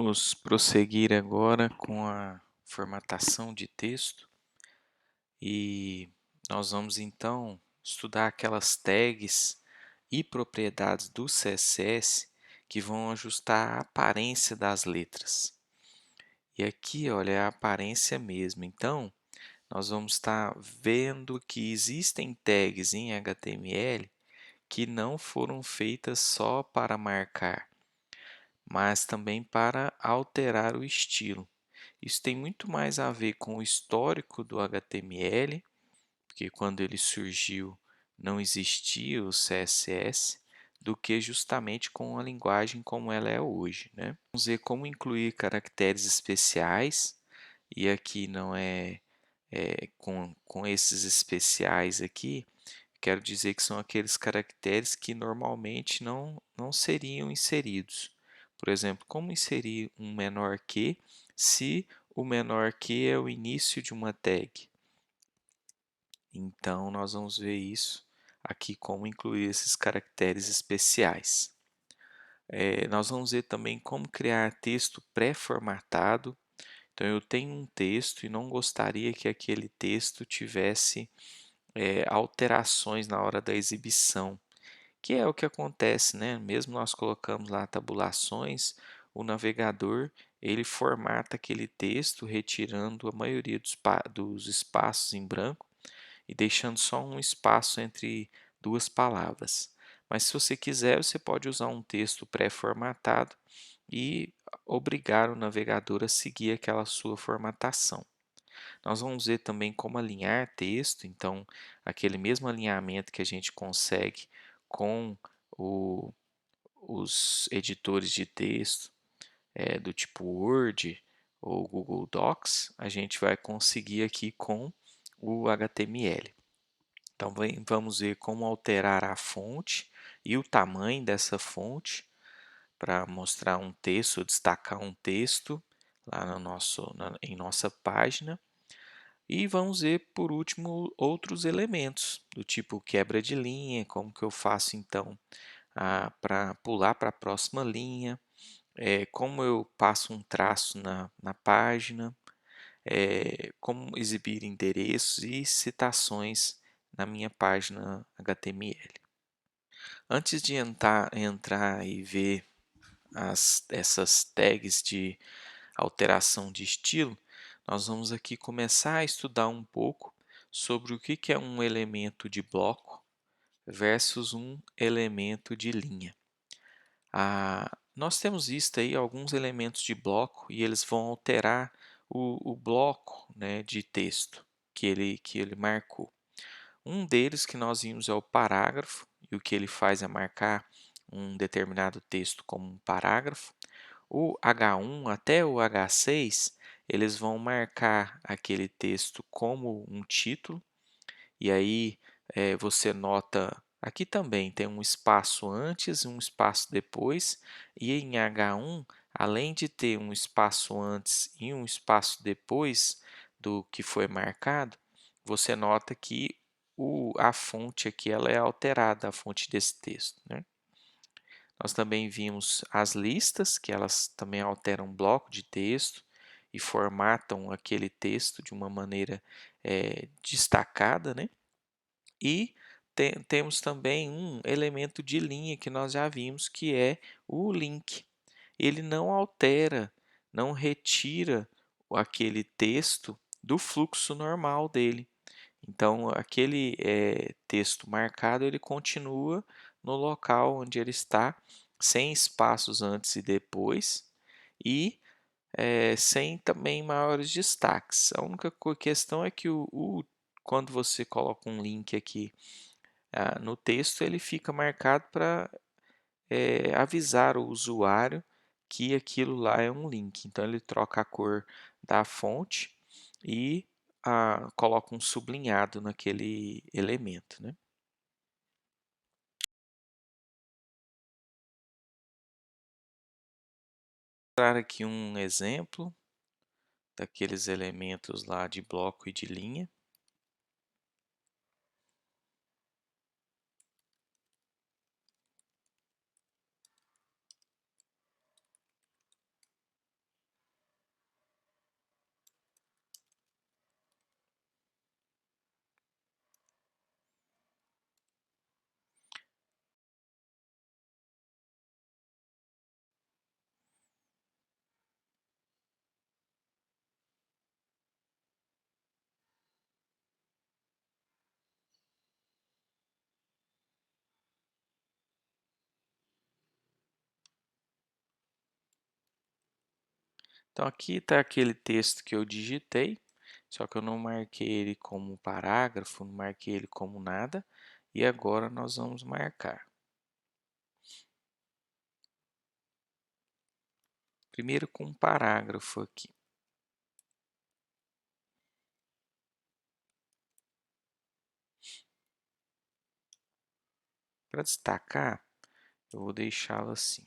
Vamos prosseguir agora com a formatação de texto e nós vamos então estudar aquelas tags e propriedades do CSS que vão ajustar a aparência das letras. E aqui, olha, é a aparência mesmo. Então, nós vamos estar vendo que existem tags em HTML que não foram feitas só para marcar, mas também para alterar o estilo. Isso tem muito mais a ver com o histórico do HTML, porque quando ele surgiu não existia o CSS, do que justamente com a linguagem como ela é hoje, né? Vamos ver como incluir caracteres especiais, e aqui não com esses especiais aqui, quero dizer que são aqueles caracteres que normalmente não seriam inseridos. Por exemplo, como inserir um menor que se o menor que é o início de uma tag? Então, nós vamos ver isso aqui, como incluir esses caracteres especiais. Nós vamos ver também como criar texto pré-formatado. Então, eu tenho um texto e não gostaria que aquele texto tivesse alterações na hora da exibição, que é o que acontece, né? Mesmo nós colocamos lá tabulações, o navegador ele formata aquele texto retirando a maioria dos espaços em branco e deixando só um espaço entre duas palavras. Mas se você quiser, você pode usar um texto pré-formatado e obrigar o navegador a seguir aquela sua formatação. Nós vamos ver também como alinhar texto, então aquele mesmo alinhamento que a gente consegue com o, os editores de texto do tipo Word ou Google Docs, a gente vai conseguir aqui com o HTML. Então vamos ver como alterar a fonte e o tamanho dessa fonte para mostrar um texto, destacar um texto lá em nossa página. E vamos ver, por último, outros elementos, do tipo quebra de linha, como que eu faço então para pular para a próxima linha, como eu passo um traço na página, como exibir endereços e citações na minha página HTML. Antes de entrar e ver essas tags de alteração de estilo, nós vamos aqui começar a estudar um pouco sobre o que é um elemento de bloco versus um elemento de linha. Nós temos visto aí alguns elementos de bloco e eles vão alterar o bloco, né, de texto que ele marcou. Um deles que nós vimos é o parágrafo, e o que ele faz é marcar um determinado texto como um parágrafo. O H1 até o H6, eles vão marcar aquele texto como um título, e aí você nota, aqui também tem um espaço antes e um espaço depois, e em H1, além de ter um espaço antes e um espaço depois do que foi marcado, você nota que a fonte aqui ela é alterada, a fonte desse texto, né? Nós também vimos as listas, que elas também alteram um bloco de texto e formatam aquele texto de uma maneira destacada, né? E temos também um elemento de linha que nós já vimos, que é o link. Ele não altera, não retira aquele texto do fluxo normal dele. Então, aquele texto marcado, ele continua no local onde ele está, sem espaços antes e depois, e sem também maiores destaques. A única questão é que quando você coloca um link aqui no texto, ele fica marcado para avisar o usuário que aquilo lá é um link. Então, ele troca a cor da fonte e coloca um sublinhado naquele elemento, né? Vou mostrar aqui um exemplo daqueles elementos lá de bloco e de linha. Então aqui está aquele texto que eu digitei, só que eu não marquei ele como parágrafo, não marquei ele como nada, e agora nós vamos marcar. Primeiro com um parágrafo aqui. Para destacar, eu vou deixá-lo assim.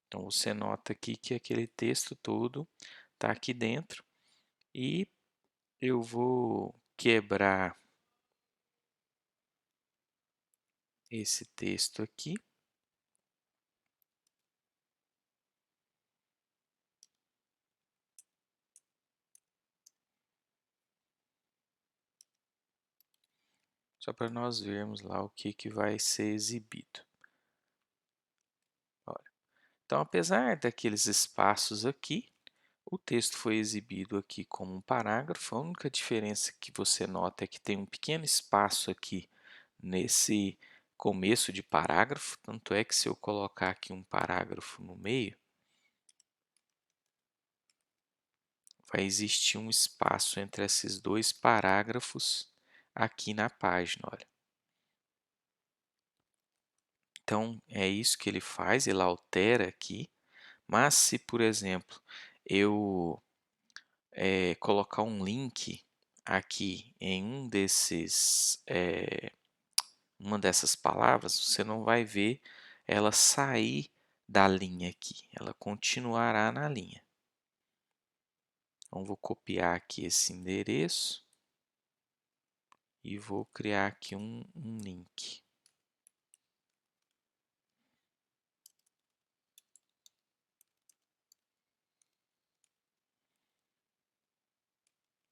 Então você nota aqui que aquele texto todo está aqui dentro e eu vou quebrar esse texto aqui. Só para nós vermos lá o que vai ser exibido. Olha. Então, apesar daqueles espaços aqui, o texto foi exibido aqui como um parágrafo. A única diferença que você nota é que tem um pequeno espaço aqui nesse começo de parágrafo. Tanto é que se eu colocar aqui um parágrafo no meio, vai existir um espaço entre esses dois parágrafos aqui na página, olha. Então, é isso que ele faz, ele altera aqui, mas se, por exemplo, eu colocar um link aqui em uma dessas palavras, você não vai ver ela sair da linha aqui, ela continuará na linha. Então, vou copiar aqui esse endereço e vou criar aqui um link.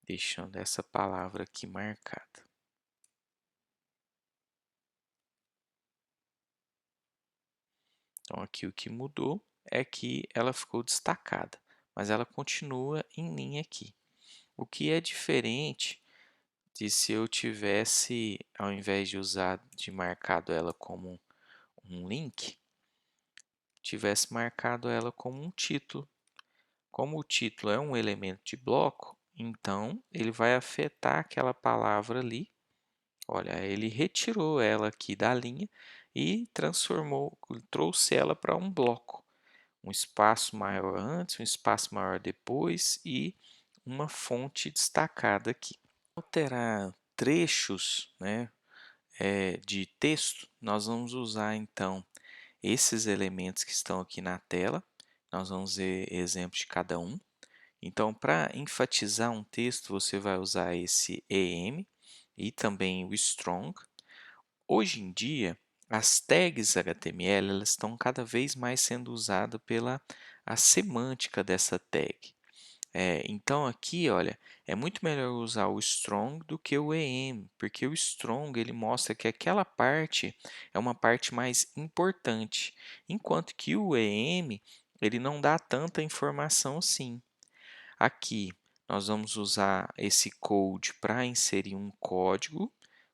Deixando essa palavra aqui marcada. Então, aqui o que mudou é que ela ficou destacada, mas ela continua em linha aqui. O que é diferente de se eu tivesse, ao invés de marcado ela como um link, tivesse marcado ela como um título. Como o título é um elemento de bloco, então ele vai afetar aquela palavra ali. Olha, ele retirou ela aqui da linha e trouxe ela para um bloco. Um espaço maior antes, um espaço maior depois e uma fonte destacada aqui. Alterar trechos, né, de texto, nós vamos usar então esses elementos que estão aqui na tela. Nós vamos ver exemplos de cada um. Então, para enfatizar um texto, você vai usar esse EM e também o strong. Hoje em dia, as tags HTML elas estão cada vez mais sendo usadas pela a semântica dessa tag. Então aqui, olha, é muito melhor usar o strong do que o EM, porque o strong ele mostra que aquela parte é uma parte mais importante, enquanto que o EM ele não dá tanta informação assim. Aqui nós vamos usar esse code para inserir um código.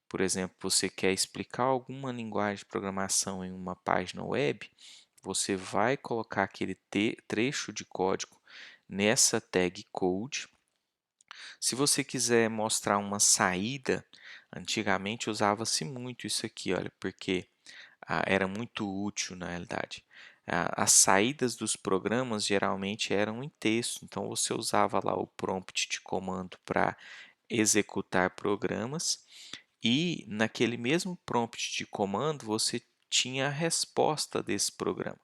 Por exemplo, você quer explicar alguma linguagem de programação em uma página web, você vai colocar aquele trecho de código nessa tag code. Se você quiser mostrar uma saída, antigamente usava-se muito isso aqui, olha, porque era muito útil na realidade. As saídas dos programas geralmente eram em texto, então você usava lá o prompt de comando para executar programas e naquele mesmo prompt de comando você tinha a resposta desse programa.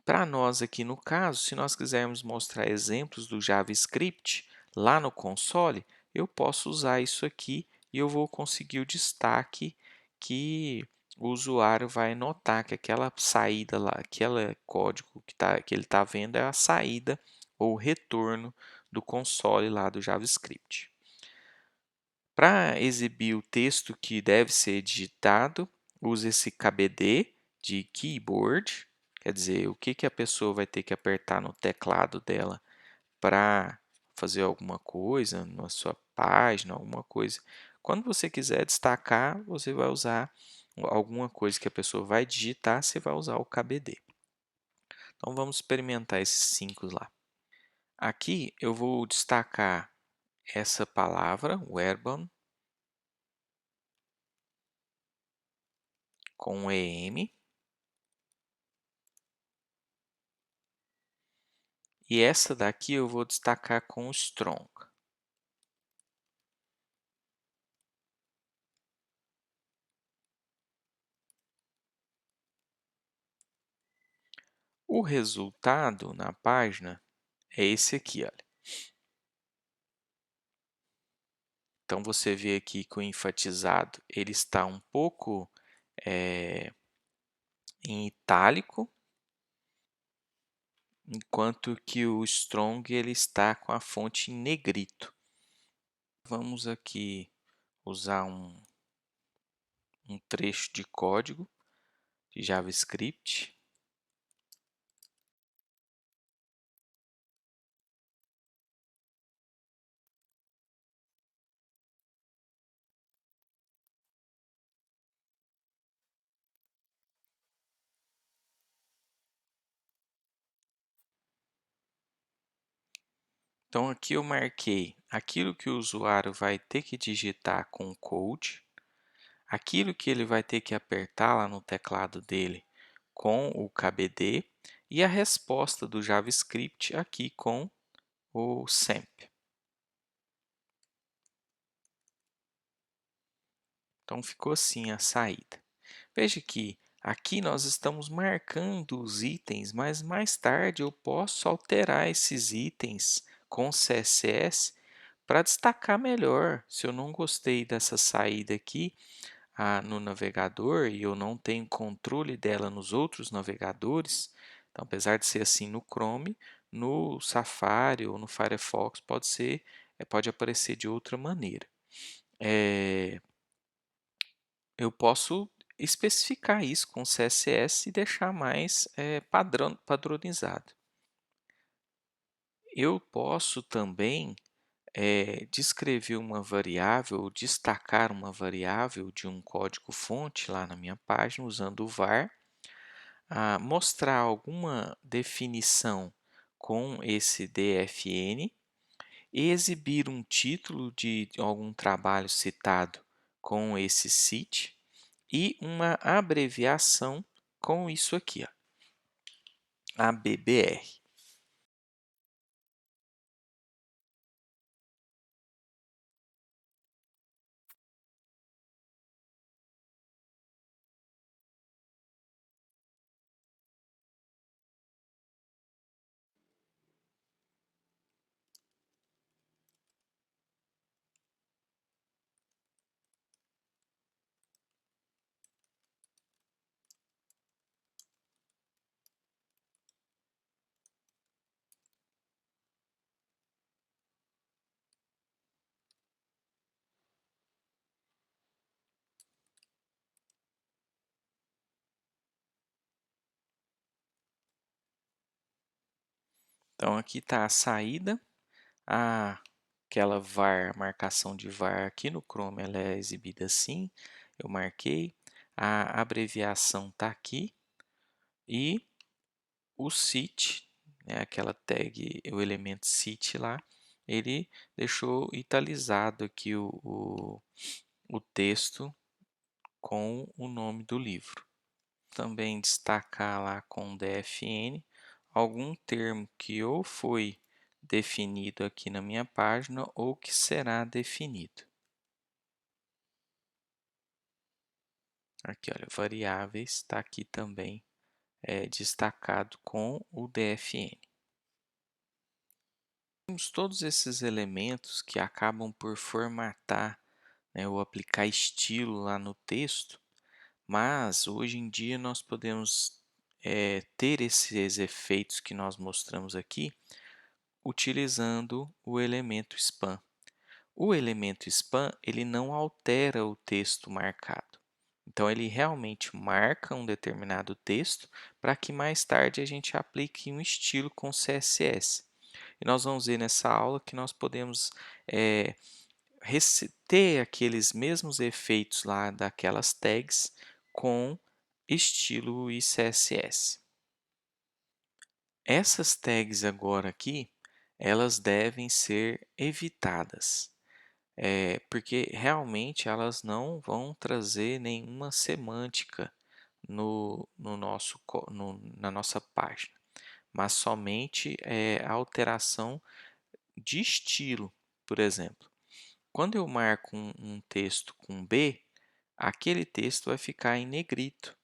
Para nós aqui no caso, se nós quisermos mostrar exemplos do JavaScript lá no console, eu posso usar isso aqui e eu vou conseguir o destaque que o usuário vai notar que aquela saída lá, aquele código que ele está vendo é a saída ou o retorno do console lá do JavaScript. Para exibir o texto que deve ser digitado, use esse KBD de keyboard, quer dizer, o que a pessoa vai ter que apertar no teclado dela para fazer alguma coisa na sua página, alguma coisa. Quando você quiser destacar, você vai usar alguma coisa que a pessoa vai digitar, você vai usar o KBD. Então vamos experimentar esses 5 lá. Aqui eu vou destacar essa palavra, Werban, com EM, e essa daqui eu vou destacar com Strong. O resultado na página é esse aqui, olha. Então você vê aqui que o enfatizado ele está um pouco em itálico, enquanto que o Strong ele está com a fonte em negrito. Vamos aqui usar um trecho de código de JavaScript. Então aqui eu marquei aquilo que o usuário vai ter que digitar com o code, aquilo que ele vai ter que apertar lá no teclado dele com o KBD e a resposta do JavaScript aqui com o SAMP. Então ficou assim a saída. Veja que aqui nós estamos marcando os itens, mas mais tarde eu posso alterar esses itens com CSS para destacar melhor. Se eu não gostei dessa saída aqui no navegador e eu não tenho controle dela nos outros navegadores, então apesar de ser assim no Chrome, no Safari ou no Firefox pode aparecer de outra maneira. Eu posso especificar isso com CSS e deixar mais padronizado. Eu posso também descrever uma variável, ou destacar uma variável de um código-fonte lá na minha página usando o var, mostrar alguma definição com esse DFN, exibir um título de algum trabalho citado com esse cite e uma abreviação com isso aqui, ó, ABBR. Então aqui está a saída, aquela var, marcação de var aqui no Chrome, ela é exibida assim, eu marquei, a abreviação está aqui e o cite, né, aquela tag, o elemento cite lá, ele deixou italizado aqui o texto com o nome do livro. Também destacar lá com DFN algum termo que ou foi definido aqui na minha página ou que será definido. Aqui, olha, variáveis, está aqui também destacado com o DFN. Temos todos esses elementos que acabam por formatar, né, ou aplicar estilo lá no texto, mas hoje em dia nós podemos ter esses efeitos que nós mostramos aqui utilizando o elemento span. O elemento span ele não altera o texto marcado. Então, ele realmente marca um determinado texto para que mais tarde a gente aplique um estilo com CSS. E nós vamos ver nessa aula que nós podemos ter aqueles mesmos efeitos lá daquelas tags com estilo e CSS. Essas tags agora aqui, elas devem ser evitadas, porque realmente elas não vão trazer nenhuma semântica no nosso na nossa página, mas somente, a alteração de estilo. Por exemplo, quando eu marco um texto com B, aquele texto vai ficar em negrito.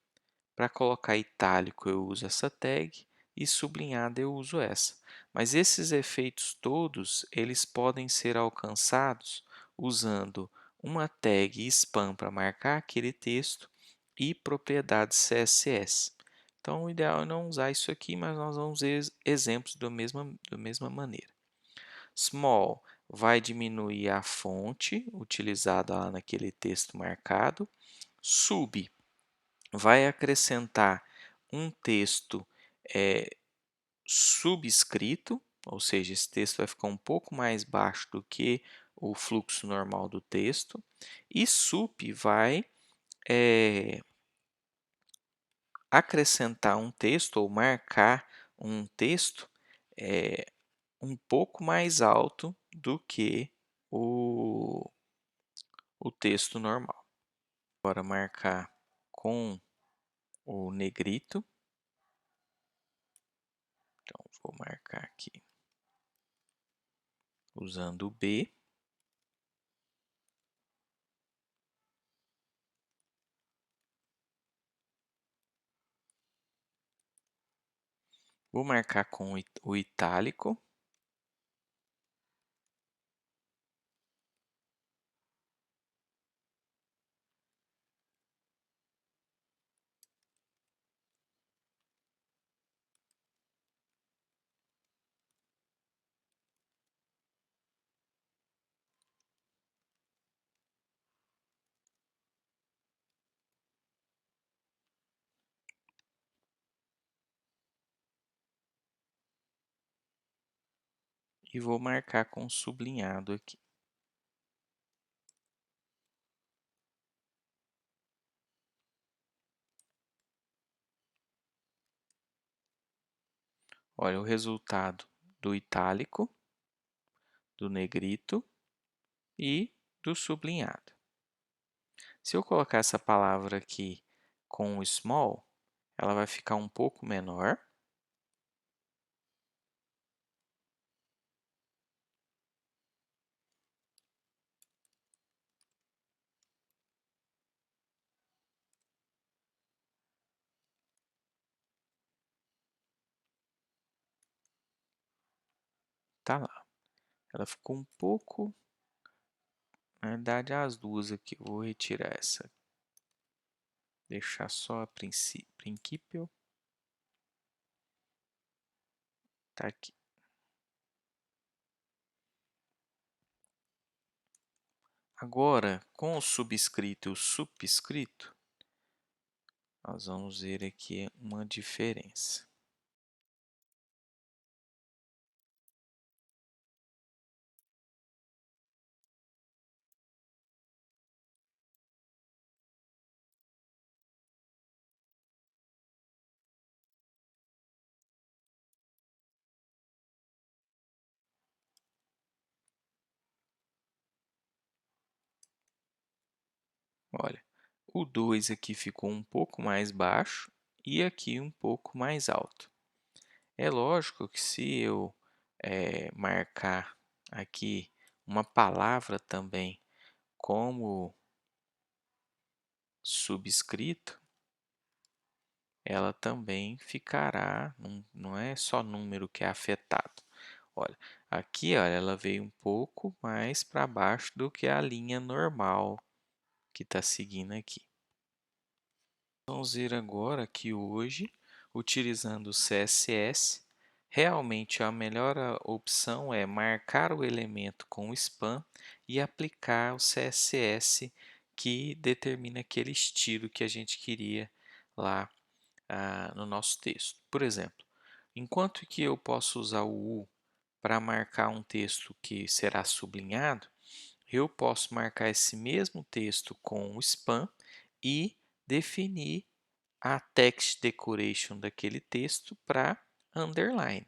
Para colocar itálico eu uso essa tag e sublinhado eu uso essa. Mas esses efeitos todos, eles podem ser alcançados usando uma tag spam para marcar aquele texto e propriedades CSS. Então, o ideal é não usar isso aqui, mas nós vamos ver exemplos da mesma maneira. Small vai diminuir a fonte utilizada lá naquele texto marcado. Sub vai acrescentar um texto subscrito, ou seja, esse texto vai ficar um pouco mais baixo do que o fluxo normal do texto. E sup vai acrescentar um texto ou marcar um texto um pouco mais alto do que o, o texto normal. Agora marcar com o negrito. Então, vou marcar aqui usando o B. Vou marcar com o itálico. E vou marcar com sublinhado aqui. Olha o resultado do itálico, do negrito e do sublinhado. Se eu colocar essa palavra aqui com o small, ela vai ficar um pouco menor. Tá lá. Ela ficou um pouco, na verdade, as duas aqui. Eu vou retirar essa, deixar só a princípio. Tá aqui. Agora, com o subscrito e o subscrito, nós vamos ver aqui uma diferença. Olha, o 2 aqui ficou um pouco mais baixo e aqui um pouco mais alto. É lógico que se eu marcar aqui uma palavra também como subscrito, ela também ficará, não é só número que é afetado. Olha, aqui olha, ela veio um pouco mais para baixo do que a linha normal que está seguindo aqui. Vamos ver agora que hoje, utilizando o CSS, realmente a melhor opção é marcar o elemento com spam e aplicar o CSS que determina aquele estilo que a gente queria lá no nosso texto. Por exemplo, enquanto que eu posso usar o U para marcar um texto que será sublinhado, eu posso marcar esse mesmo texto com o spam e definir a text decoration daquele texto para underline.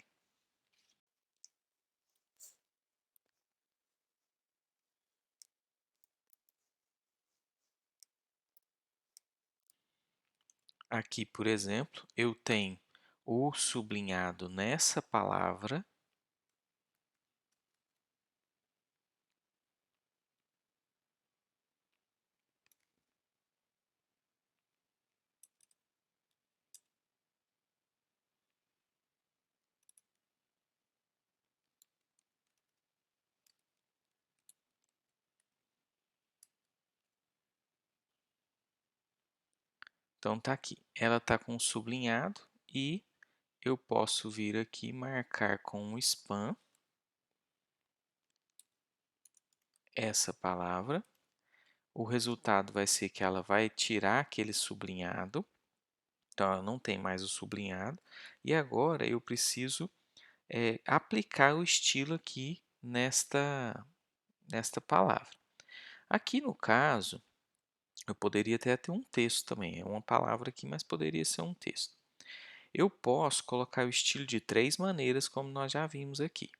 Aqui, por exemplo, eu tenho o sublinhado nessa palavra. Então tá aqui, ela está com sublinhado e eu posso vir aqui marcar com um spam essa palavra. O resultado vai ser que ela vai tirar aquele sublinhado, então ela não tem mais o sublinhado. E agora eu preciso aplicar o estilo aqui nesta palavra. Aqui no caso, eu poderia até ter um texto também, é uma palavra aqui, mas poderia ser um texto. Eu posso colocar o estilo de três maneiras, como nós já vimos aqui.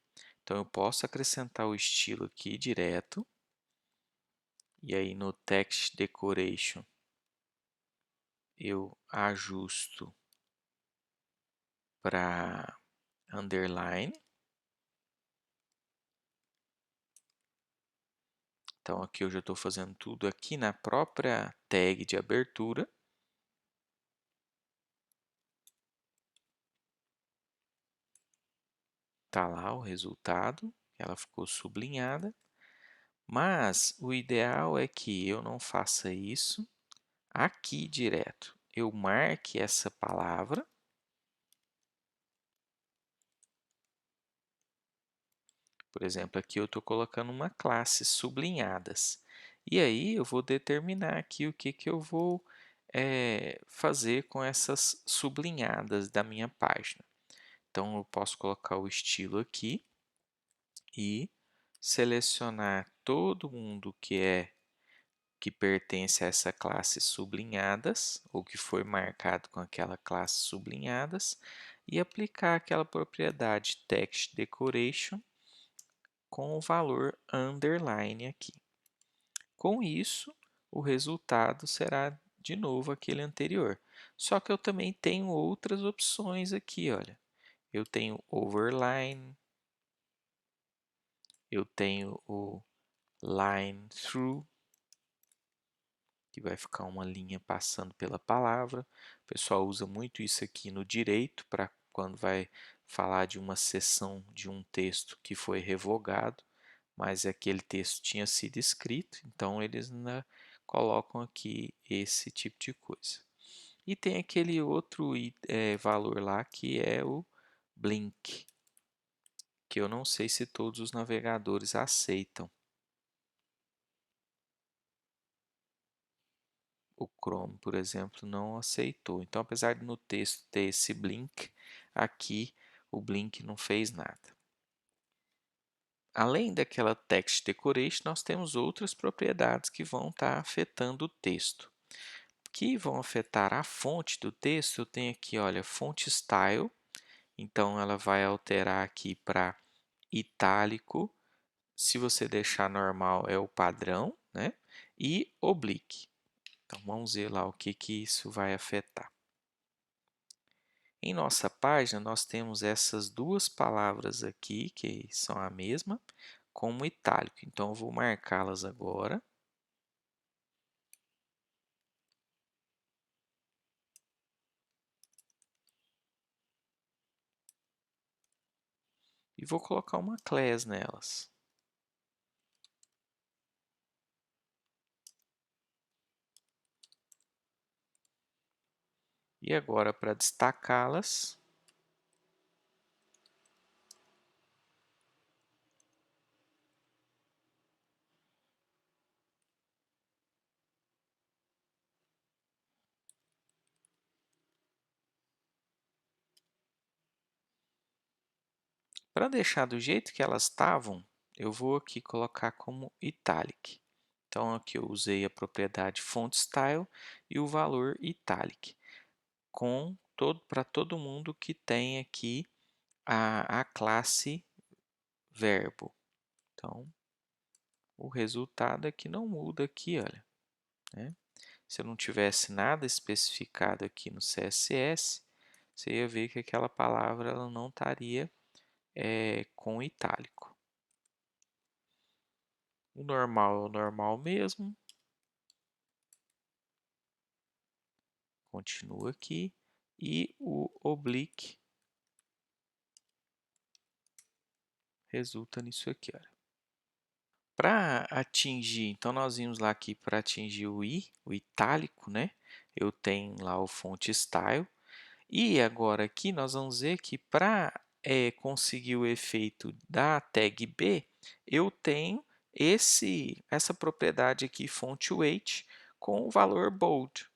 Então, eu posso acrescentar o estilo aqui direto, e aí no Text Decoration eu ajusto para underline. Então, aqui eu já estou fazendo tudo aqui na própria tag de abertura. Está lá o resultado, ela ficou sublinhada. Mas o ideal é que eu não faça isso aqui direto. Eu marque essa palavra. Por exemplo, aqui eu estou colocando uma classe sublinhadas. E aí eu vou determinar aqui o que eu vou fazer com essas sublinhadas da minha página. Então, eu posso colocar o estilo aqui e selecionar todo mundo que pertence a essa classe sublinhadas, ou que foi marcado com aquela classe sublinhadas, e aplicar aquela propriedade Text Decoration com o valor underline aqui. Com isso, o resultado será de novo aquele anterior. Só que eu também tenho outras opções aqui, olha. Eu tenho overline, eu tenho o line through, que vai ficar uma linha passando pela palavra. O pessoal usa muito isso aqui no direito, para quando vai falar de uma seção de um texto que foi revogado, mas aquele texto tinha sido escrito, então eles ainda colocam aqui esse tipo de coisa. E tem aquele outro valor lá que é o blink, que eu não sei se todos os navegadores aceitam. O Chrome, por exemplo, não aceitou. Então, apesar de no texto ter esse blink, aqui o blink não fez nada. Além daquela text decoration, nós temos outras propriedades que vão estar afetando o texto. Que vão afetar a fonte do texto, eu tenho aqui, olha, font style. Então, ela vai alterar aqui para itálico. Se você deixar normal, é o padrão, né? E oblique. Então, vamos ver lá o que isso vai afetar. Em nossa página, nós temos essas duas palavras aqui, que são a mesma, como itálico. Então, eu vou marcá-las agora. E vou colocar uma class nelas. E agora, para destacá-las, para deixar do jeito que elas estavam, eu vou aqui colocar como italic. Então, aqui eu usei a propriedade font style e o valor italic, para todo mundo que tem aqui a classe verbo. Então, o resultado é que não muda aqui, olha, né? Se eu não tivesse nada especificado aqui no CSS, você ia ver que aquela palavra ela não estaria com itálico. O normal é o normal mesmo. Continua aqui. E o oblique resulta nisso aqui, olha. Para atingir, então nós vimos lá aqui para atingir o i, o itálico, né? Eu tenho lá o font style. E agora aqui nós vamos ver que para conseguir o efeito da tag B, eu tenho essa propriedade aqui, font weight, com o valor bold.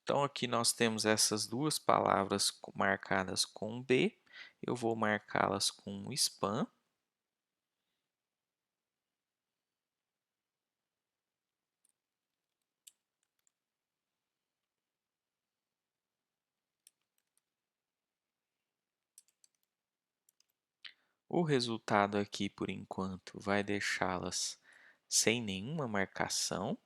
Então aqui nós temos essas duas palavras marcadas com B, eu vou marcá-las com spam. O resultado aqui, por enquanto, vai deixá-las sem nenhuma marcação.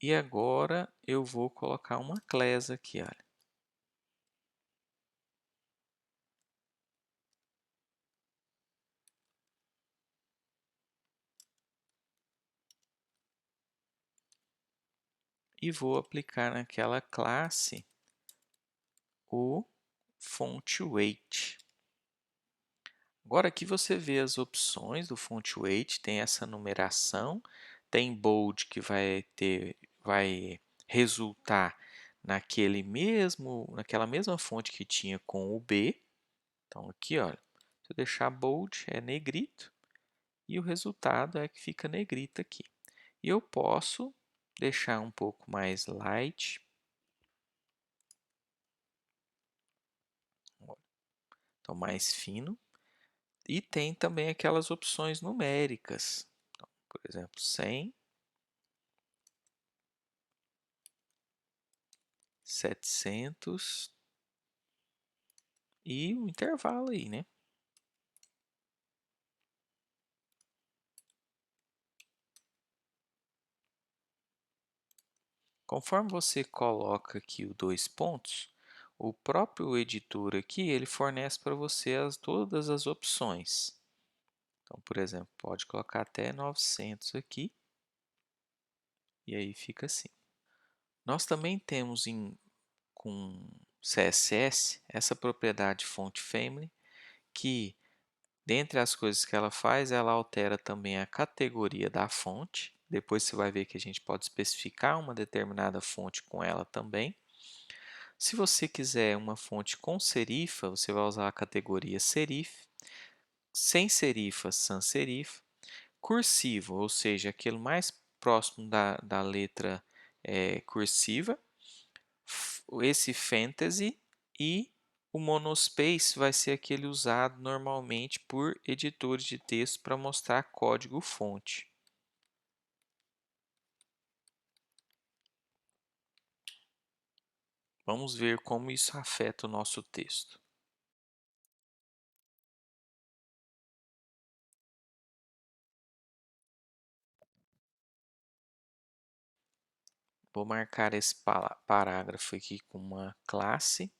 E agora eu vou colocar uma class aqui, olha. E vou aplicar naquela classe o font weight. Agora aqui você vê as opções do font weight, tem essa numeração, tem bold que vai resultar naquela mesma fonte que tinha com o B. Então aqui, olha, se eu deixar bold é negrito e o resultado é que fica negrito aqui. E eu posso deixar um pouco mais light, então mais fino. E tem também aquelas opções numéricas. Então, por exemplo, 100, 700 e um intervalo aí, né? Conforme você coloca aqui os dois pontos, o próprio editor aqui, ele fornece para você todas as opções. Então, por exemplo, pode colocar até 900 aqui, e aí fica assim. Nós também temos com CSS essa propriedade font family, que dentre as coisas que ela faz, ela altera também a categoria da fonte. Depois você vai ver que a gente pode especificar uma determinada fonte com ela também. Se você quiser uma fonte com serifa, você vai usar a categoria serif. Sem serifa, sans serif. Cursivo, ou seja, aquele mais próximo da letra cursiva. Esse fantasy e o monospace vai ser aquele usado normalmente por editores de texto para mostrar código fonte. Vamos ver como isso afeta o nosso texto. Vou marcar esse parágrafo aqui com uma classe.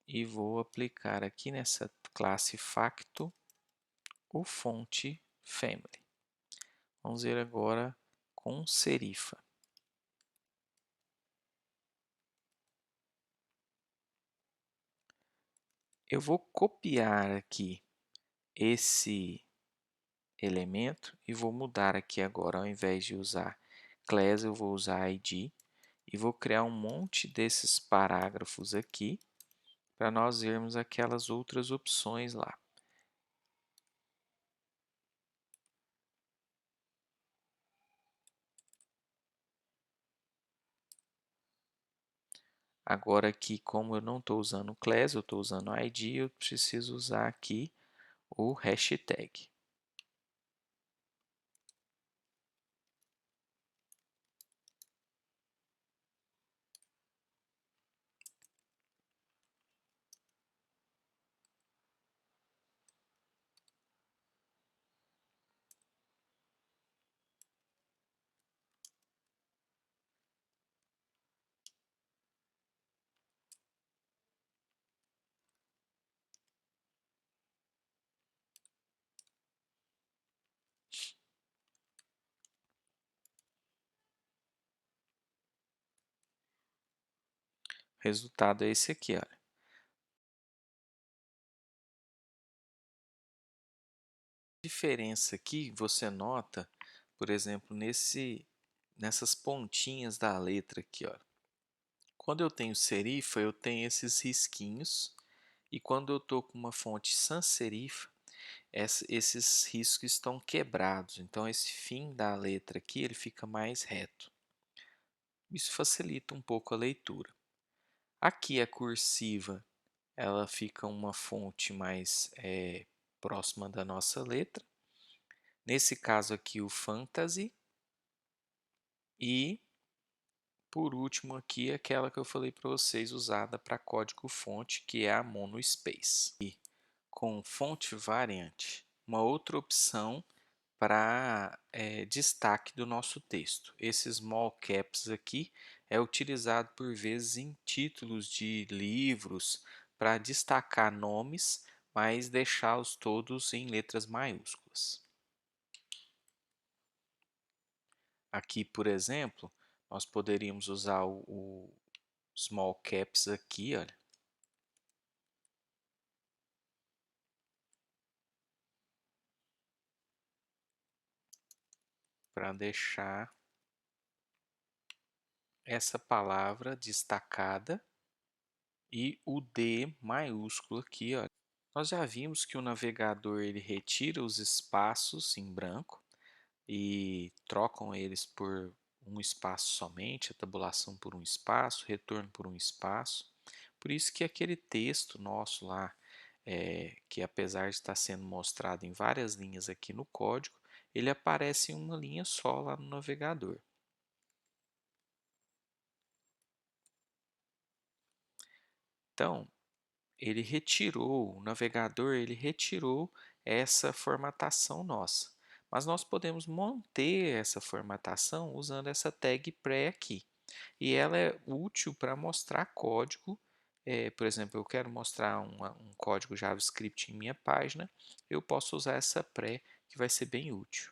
E vou aplicar aqui nessa classe facto o font family. Vamos ver agora com serifa. Eu vou copiar aqui esse elemento e vou mudar aqui agora, ao invés de usar class, eu vou usar id e vou criar um monte desses parágrafos aqui para nós vermos aquelas outras opções lá. Agora aqui, como eu não estou usando class, eu estou usando id, eu preciso usar aqui o hashtag. resultado é esse aqui, olha. A diferença aqui você nota, por exemplo, nessas pontinhas da letra aqui, ó. Quando eu tenho serifa, eu tenho esses risquinhos, e quando eu estou com uma fonte sans serifa, esses riscos estão quebrados. Então, esse fim da letra aqui ele fica mais reto. Isso facilita um pouco a leitura. Aqui a cursiva, ela fica uma fonte mais próxima da nossa letra. Nesse caso aqui, o fantasy. E, por último aqui, aquela que eu falei para vocês, usada para código-fonte, que é a monospace. E com fonte variante, uma outra opção para destaque do nosso texto. Esse small caps aqui é utilizado por vezes em títulos de livros para destacar nomes, mas deixá-los todos em letras maiúsculas. Aqui, por exemplo, nós poderíamos usar o small caps aqui, olha, para deixar essa palavra destacada, e o D maiúsculo aqui, ó. Nós já vimos que o navegador ele retira os espaços em branco e trocam eles por um espaço somente, a tabulação por um espaço, retorno por um espaço. Por isso que aquele texto nosso lá, que apesar de estar sendo mostrado em várias linhas aqui no código, ele aparece em uma linha só lá no navegador. Então, o navegador ele retirou essa formatação nossa. Mas nós podemos manter essa formatação usando essa tag pré aqui. E ela é útil para mostrar código. Por exemplo, eu quero mostrar um código JavaScript em minha página, eu posso usar essa pré que vai ser bem útil.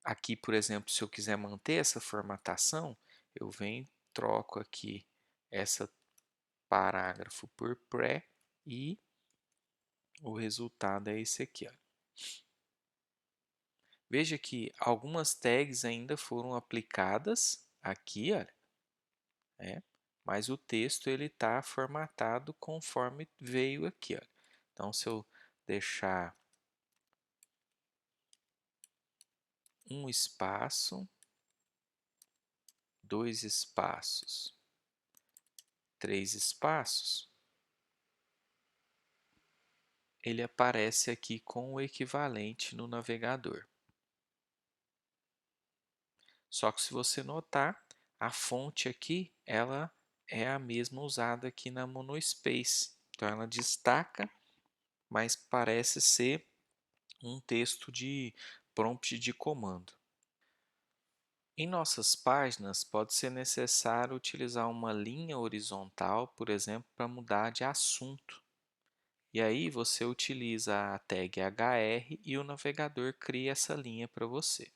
Aqui, por exemplo, se eu quiser manter essa formatação, eu venho, troco aqui essa parágrafo por pré e o resultado é esse aqui. Ó. Veja que algumas tags ainda foram aplicadas aqui, olha, né? Mas o texto ele está formatado conforme veio aqui. Olha. Então, se eu deixar um espaço, dois espaços, três espaços, ele aparece aqui com o equivalente no navegador. Só que se você notar, a fonte aqui, ela é a mesma usada aqui na monospace. Então ela destaca, mas parece ser um texto de prompt de comando. Em nossas páginas, pode ser necessário utilizar uma linha horizontal, por exemplo, para mudar de assunto. E aí você utiliza a tag HR e o navegador cria essa linha para você.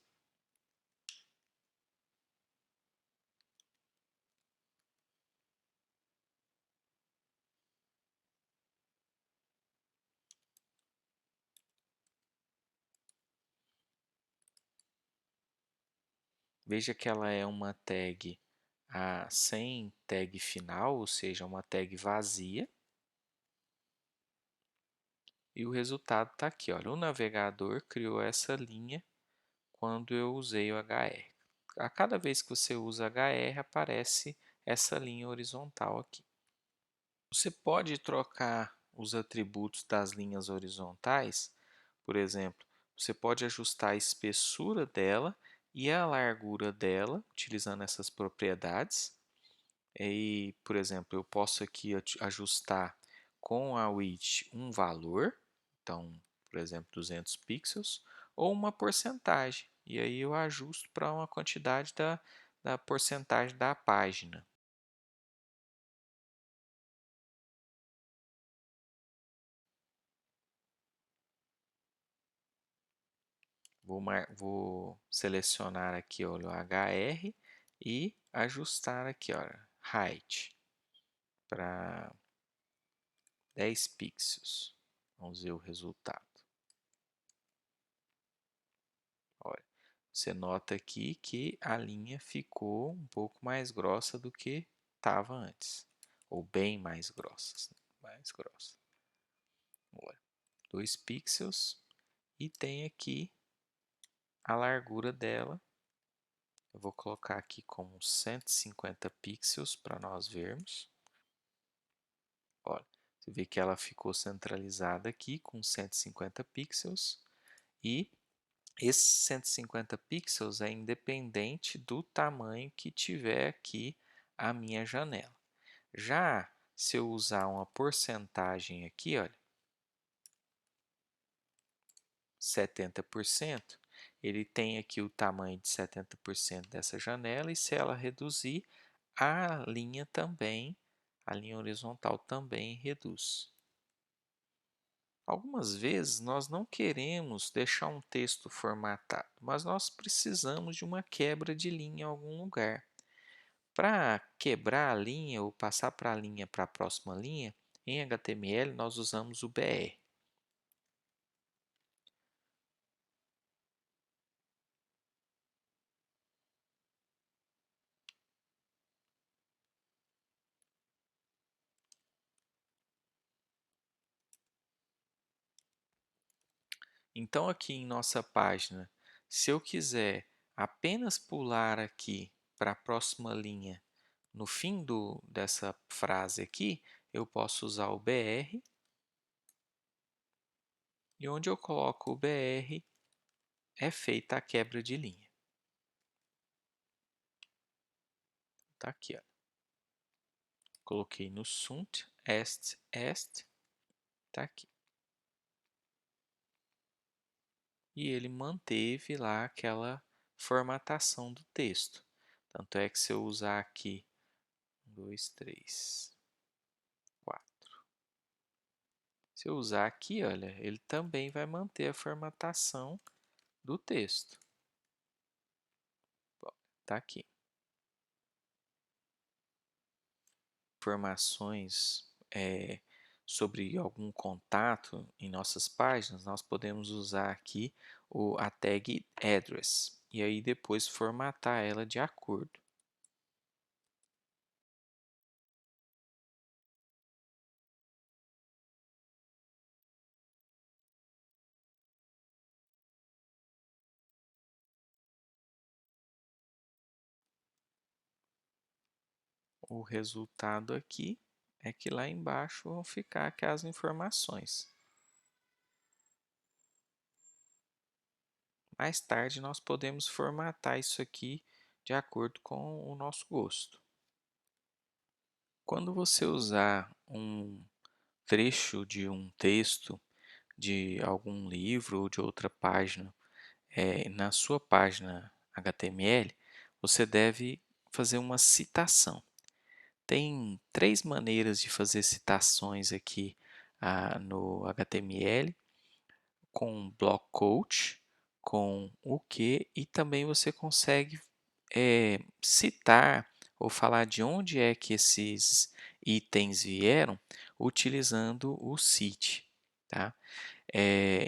Veja que ela é uma tag sem tag final, ou seja, uma tag vazia. E o resultado está aqui. Olha, o navegador criou essa linha quando eu usei o HR. A cada vez que você usa HR, aparece essa linha horizontal aqui. Você pode trocar os atributos das linhas horizontais, por exemplo, você pode ajustar a espessura dela e a largura dela, utilizando essas propriedades. E, por exemplo, eu posso aqui ajustar com a width um valor, então, por exemplo, 200 pixels, ou uma porcentagem. E aí eu ajusto para uma quantidade da porcentagem da página. Vou selecionar aqui olha, o HR e ajustar aqui, olha, height para 10 pixels. Vamos ver o resultado. Olha, você nota aqui que a linha ficou um pouco mais grossa do que estava antes, ou bem mais grossa, mais grossa. Olha, 2 pixels e tem aqui a largura dela. Eu vou colocar aqui como 150 pixels para nós vermos. Olha, você vê que ela ficou centralizada aqui com 150 pixels e esses 150 pixels é independente do tamanho que tiver aqui a minha janela. Já se eu usar uma porcentagem aqui, olha, 70%, ele tem aqui o tamanho de 70% dessa janela e se ela reduzir, a linha também, a linha horizontal também reduz. Algumas vezes nós não queremos deixar um texto formatado, mas nós precisamos de uma quebra de linha em algum lugar. Para quebrar a linha ou passar para a linha para a próxima linha, em HTML nós usamos o BR. Então aqui em nossa página, se eu quiser apenas pular aqui para a próxima linha no fim dessa frase aqui, eu posso usar o BR e onde eu coloco o BR é feita a quebra de linha. Tá aqui, ó. Coloquei no sunt est, tá aqui. E ele manteve lá aquela formatação do texto. Tanto é que se eu usar aqui 1, 2, 3, 4. Se eu usar aqui, olha, ele também vai manter a formatação do texto. Tá aqui. Informações sobre algum contato em nossas páginas, nós podemos usar aqui a tag address e aí depois formatar ela de acordo. O resultado aqui é que lá embaixo vão ficar aquelas informações. Mais tarde nós podemos formatar isso aqui de acordo com o nosso gosto. Quando você usar um trecho de um texto de algum livro ou de outra página na sua página HTML, você deve fazer uma citação. Tem 3 maneiras de fazer citações aqui no HTML, com block quote, com o que, e também você consegue citar ou falar de onde é que esses itens vieram utilizando o cite, tá?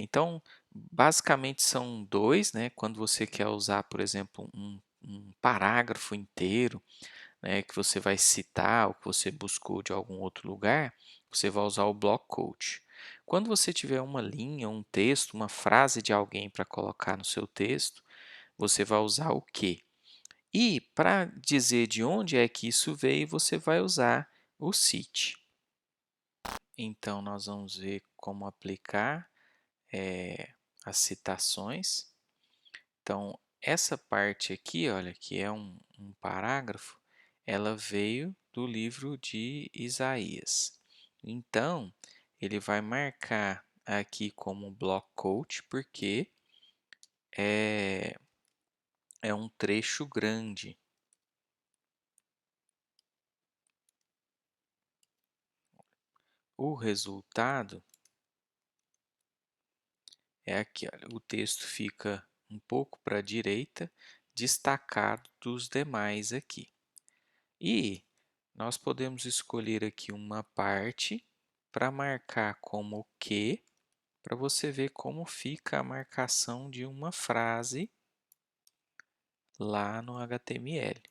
Então, basicamente são dois, né? Quando você quer usar, por exemplo, um parágrafo inteiro, né, que você vai citar ou que você buscou de algum outro lugar, você vai usar o block quote. Quando você tiver uma linha, um texto, uma frase de alguém para colocar no seu texto, você vai usar o que. E para dizer de onde é que isso veio, você vai usar o cite. Então, nós vamos ver como aplicar as citações. Então, essa parte aqui, olha, que é um parágrafo, ela veio do livro de Isaías. Então, ele vai marcar aqui como block quote porque é, é um trecho grande. O resultado é aqui, olha, o texto fica um pouco para a direita, destacado dos demais aqui. E nós podemos escolher aqui uma parte para marcar como que, para você ver como fica a marcação de uma frase lá no HTML.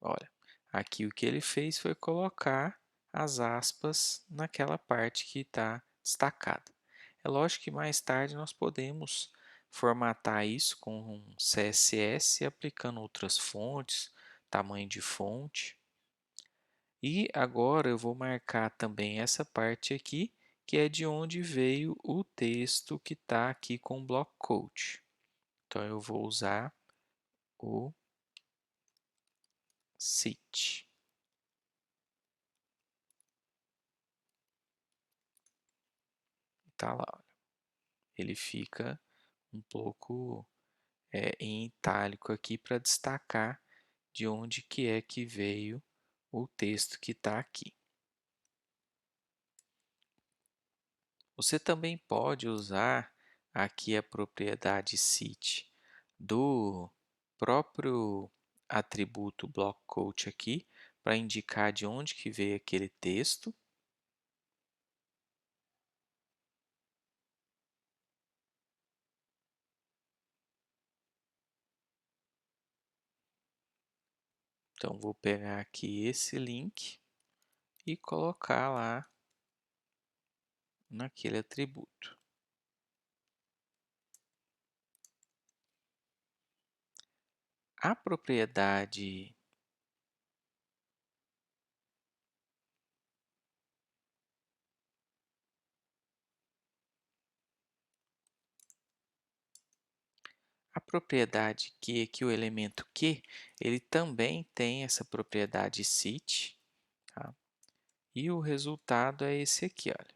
Olha, aqui o que ele fez foi colocar as aspas naquela parte que está destacada. É lógico que mais tarde nós podemos formatar isso com um CSS aplicando outras fontes, tamanho de fonte. E agora eu vou marcar também essa parte aqui, que é de onde veio o texto que está aqui com o block quote. Então eu vou usar o cite. Tá lá, olha. Ele fica um pouco em itálico aqui para destacar de onde que é que veio o texto que está aqui. Você também pode usar aqui a propriedade cite do próprio atributo block quote aqui para indicar de onde que veio aquele texto. Então vou pegar aqui esse link e colocar lá naquele atributo. A propriedade que aqui o elemento que, ele também tem essa propriedade cite, tá? E o resultado é esse aqui, olha.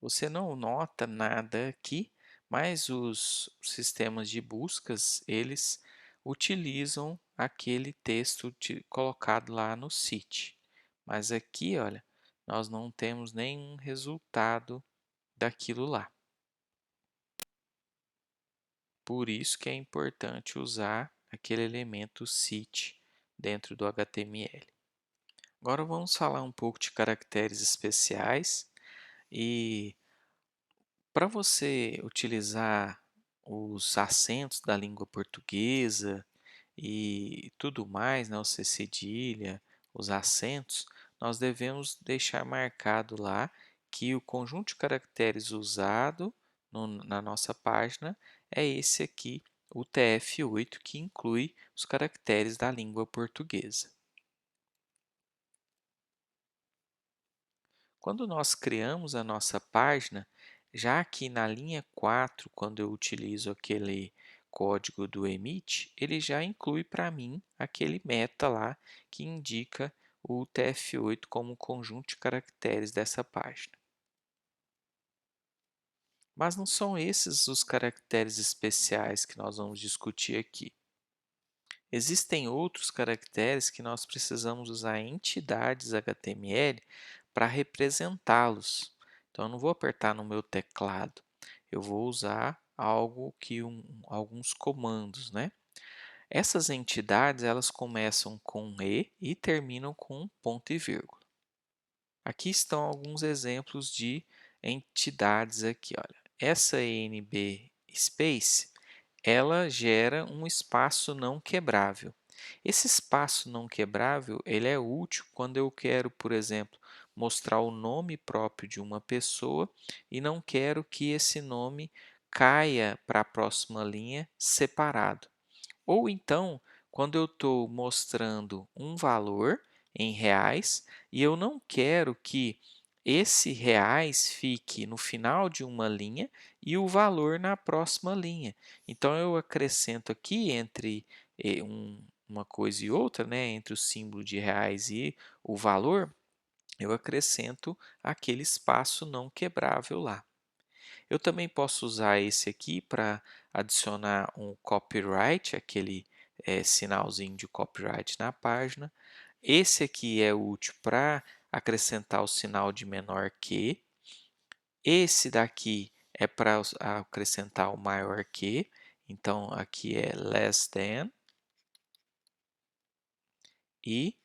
Você não nota nada aqui, mas os sistemas de buscas, eles utilizam aquele texto colocado lá no cite. Mas aqui, olha, nós não temos nenhum resultado daquilo lá. Por isso que é importante usar aquele elemento cite dentro do HTML. Agora vamos falar um pouco de caracteres especiais e para você utilizar os acentos da língua portuguesa e tudo mais, né, o C cedilha, os acentos, nós devemos deixar marcado lá que o conjunto de caracteres usado na nossa página é esse aqui, o TF8, que inclui os caracteres da língua portuguesa. Quando nós criamos a nossa página, já aqui na linha 4, quando eu utilizo aquele código do emit, ele já inclui para mim aquele meta lá que indica o TF8 como conjunto de caracteres dessa página. Mas não são esses os caracteres especiais que nós vamos discutir aqui. Existem outros caracteres que nós precisamos usar entidades HTML para representá-los. Então, eu não vou apertar no meu teclado, eu vou usar algo que alguns comandos, né? Essas entidades elas começam com e terminam com ponto e vírgula. Aqui estão alguns exemplos de entidades aqui, olha. Essa enb space ela gera um espaço não quebrável. Esse espaço não quebrável ele é útil quando eu quero, por exemplo, mostrar o nome próprio de uma pessoa e não quero que esse nome caia para a próxima linha separado. Ou então, quando eu estou mostrando um valor em reais e eu não quero que esse reais fique no final de uma linha e o valor na próxima linha. Então, eu acrescento aqui entre uma coisa e outra, né, entre o símbolo de reais e o valor, eu acrescento aquele espaço não quebrável lá. Eu também posso usar esse aqui para adicionar um copyright, aquele sinalzinho de copyright na página. Esse aqui é útil para acrescentar o sinal de menor que. Esse daqui é para acrescentar o maior que. Então, aqui é less than e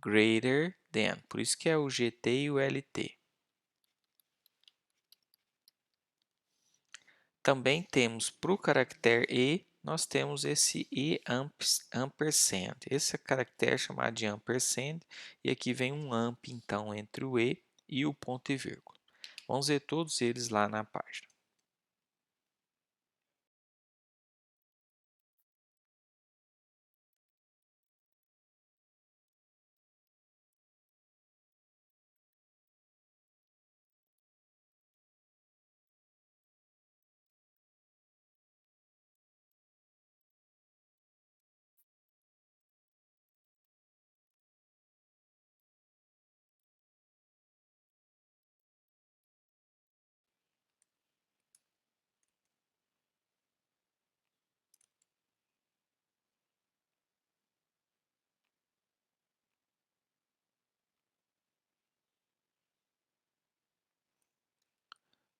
greater than. Por isso que é o GT e o LT. Também temos para o caractere E, nós temos esse E ampersand. Esse caractere é chamado de ampersand e aqui vem um amp, então, entre o E e o ponto e vírgula. Vamos ver todos eles lá na página.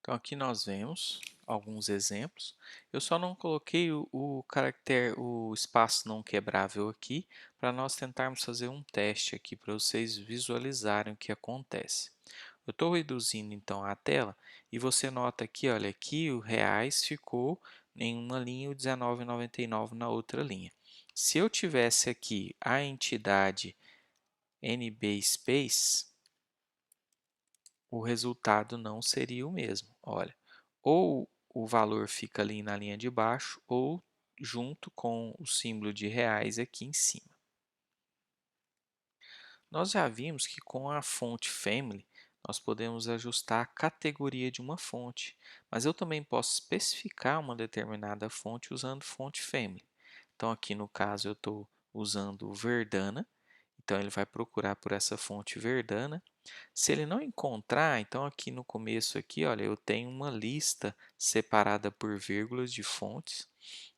Então, aqui nós vemos alguns exemplos. Eu só não coloquei o caractere, o espaço não quebrável aqui, para nós tentarmos fazer um teste aqui, para vocês visualizarem o que acontece. Eu estou reduzindo então a tela e você nota aqui, olha, aqui o reais ficou em uma linha e o 19,99 na outra linha. Se eu tivesse aqui a entidade NB Space, o resultado não seria o mesmo. Olha, ou o valor fica ali na linha de baixo ou junto com o símbolo de reais aqui em cima. Nós já vimos que com a fonte Family nós podemos ajustar a categoria de uma fonte, mas eu também posso especificar uma determinada fonte usando fonte Family. Então aqui no caso eu estou usando o Verdana, então ele vai procurar por essa fonte Verdana. Se ele não encontrar, então aqui no começo aqui, olha, eu tenho uma lista separada por vírgulas de fontes.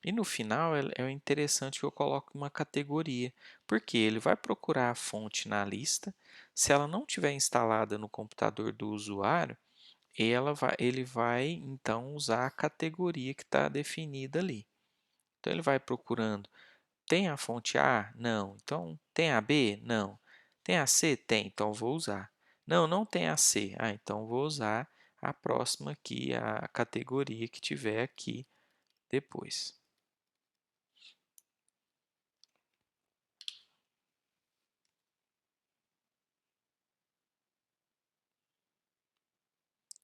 E no final é interessante que eu coloque uma categoria, porque ele vai procurar a fonte na lista. Se ela não estiver instalada no computador do usuário, ele vai então usar a categoria que está definida ali. Então ele vai procurando. Tem a fonte A? Não. Então, tem a B? Não. Tem a C? Tem. Então, vou usar. Não, não tem a C. Ah, então vou usar a próxima aqui, a categoria que tiver aqui depois.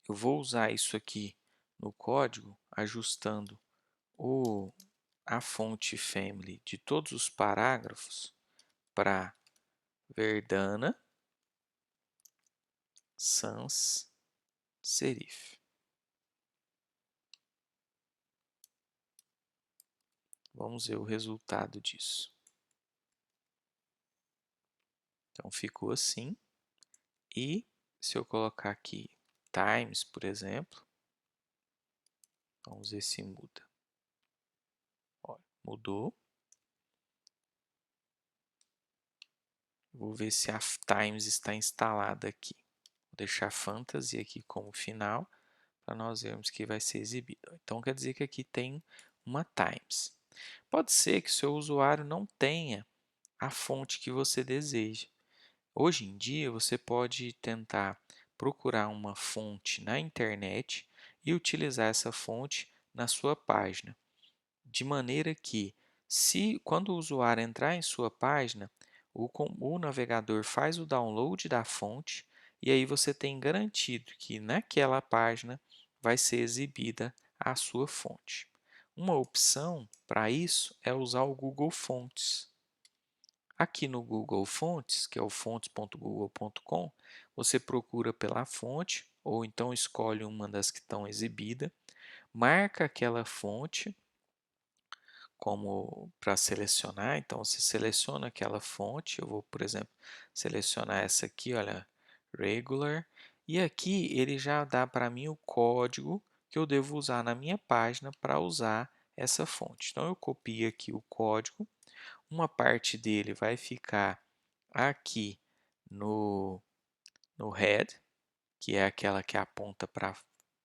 Eu vou usar isso aqui no código, ajustando a fonte family de todos os parágrafos para Verdana, sans serif. Vamos ver o resultado disso. Então, ficou assim. E se eu colocar aqui times, por exemplo, vamos ver se muda. Olha, mudou. Vou ver se a times está instalada aqui. Vou deixar fantasy aqui como final, para nós vermos que vai ser exibido. Então, quer dizer que aqui tem uma times. Pode ser que o seu usuário não tenha a fonte que você deseja. Hoje em dia, você pode tentar procurar uma fonte na internet e utilizar essa fonte na sua página, de maneira que, quando o usuário entrar em sua página, o navegador faz o download da fonte e aí você tem garantido que naquela página vai ser exibida a sua fonte. Uma opção para isso é usar o Google Fontes. Aqui no Google Fontes, que é o fontes.google.com, você procura pela fonte ou então escolhe uma das que estão exibidas, marca aquela fonte como para selecionar, então você seleciona aquela fonte, eu vou, por exemplo, selecionar essa aqui, olha, regular, e aqui ele já dá para mim o código que eu devo usar na minha página para usar essa fonte. Então eu copio aqui o código, uma parte dele vai ficar aqui no, no head, que é aquela que aponta para a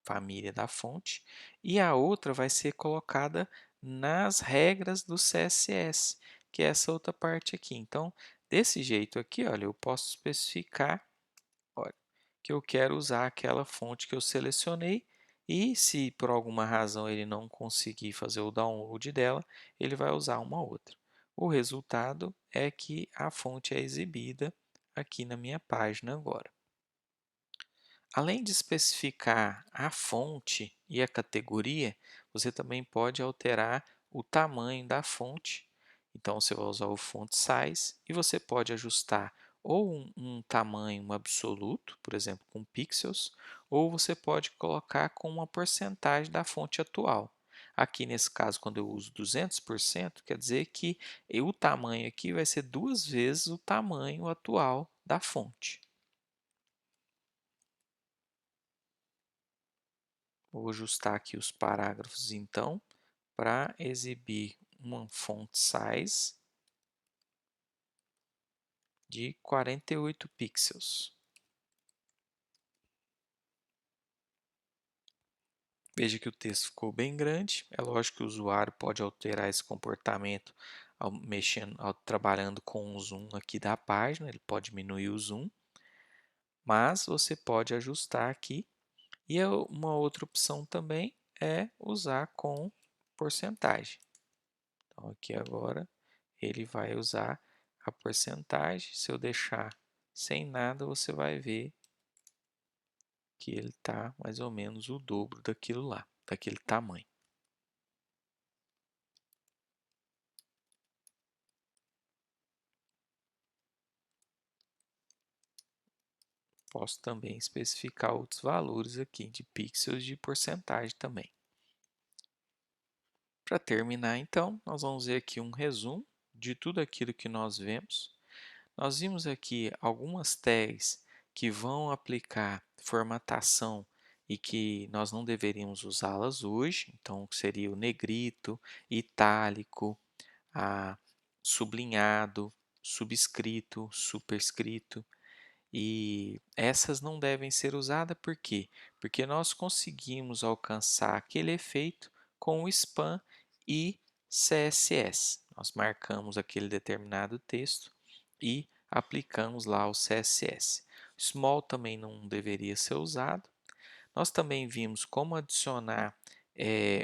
família da fonte, e a outra vai ser colocada nas regras do CSS, que é essa outra parte aqui. Então, desse jeito aqui, olha, eu posso especificar, olha, que eu quero usar aquela fonte que eu selecionei e se por alguma razão ele não conseguir fazer o download dela, ele vai usar uma outra. O resultado é que a fonte é exibida aqui na minha página agora. Além de especificar a fonte e a categoria, você também pode alterar o tamanho da fonte. Então, você vai usar o font size e você pode ajustar ou um tamanho absoluto, por exemplo, com pixels, ou você pode colocar com uma porcentagem da fonte atual. Aqui, nesse caso, quando eu uso 200%, quer dizer que o tamanho aqui vai ser 2 vezes o tamanho atual da fonte. Vou ajustar aqui os parágrafos, então, para exibir uma font size de 48 pixels. Veja que o texto ficou bem grande. É lógico que o usuário pode alterar esse comportamento trabalhando com o zoom aqui da página. Ele pode diminuir o zoom, mas você pode ajustar aqui. E uma outra opção também é usar com porcentagem. Então, aqui agora ele vai usar a porcentagem. Se eu deixar sem nada, você vai ver que ele está mais ou menos o dobro daquilo lá, daquele tamanho. Posso também especificar outros valores aqui de pixels de porcentagem também. Para terminar, então, nós vamos ver aqui um resumo de tudo aquilo que nós vemos. Nós vimos aqui algumas tags que vão aplicar formatação e que nós não deveríamos usá-las hoje. Então, seria o negrito, itálico, sublinhado, subscrito, superscrito. E essas não devem ser usadas por quê? Porque nós conseguimos alcançar aquele efeito com o spam e CSS. Nós marcamos aquele determinado texto e aplicamos lá o CSS. Small também não deveria ser usado. Nós também vimos como adicionar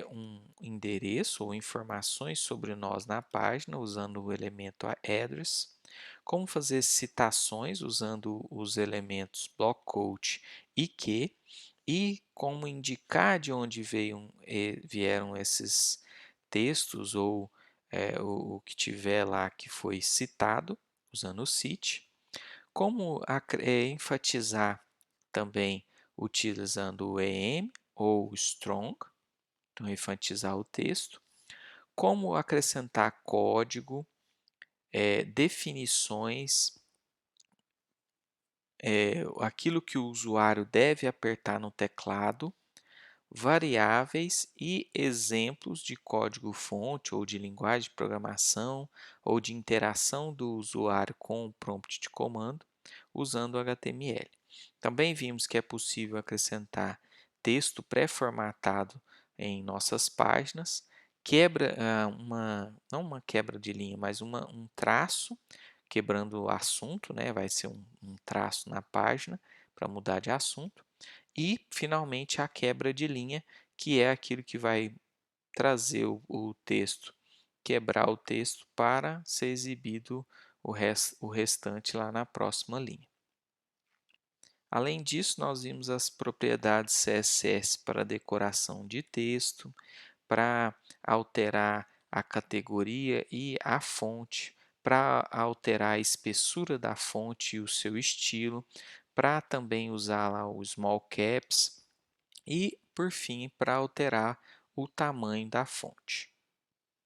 um endereço ou informações sobre nós na página usando o elemento address, como fazer citações usando os elementos block quote e que, e como indicar de onde vieram esses textos ou o que tiver lá que foi citado, usando o cite, como enfatizar também utilizando o EM ou strong, então enfatizar o texto, como acrescentar código, definições, aquilo que o usuário deve apertar no teclado, variáveis e exemplos de código-fonte ou de linguagem de programação ou de interação do usuário com o prompt de comando usando o HTML. Também vimos que é possível acrescentar texto pré-formatado em nossas páginas, não uma quebra de linha, mas um traço, quebrando o assunto, né? Vai ser um traço na página para mudar de assunto. E, finalmente, a quebra de linha, que é aquilo que vai trazer o texto, quebrar o texto para ser exibido o restante lá na próxima linha. Além disso, nós vimos as propriedades CSS para decoração de texto, para alterar a categoria e a fonte, para alterar a espessura da fonte e o seu estilo, para também usar lá o small caps e, por fim, para alterar o tamanho da fonte.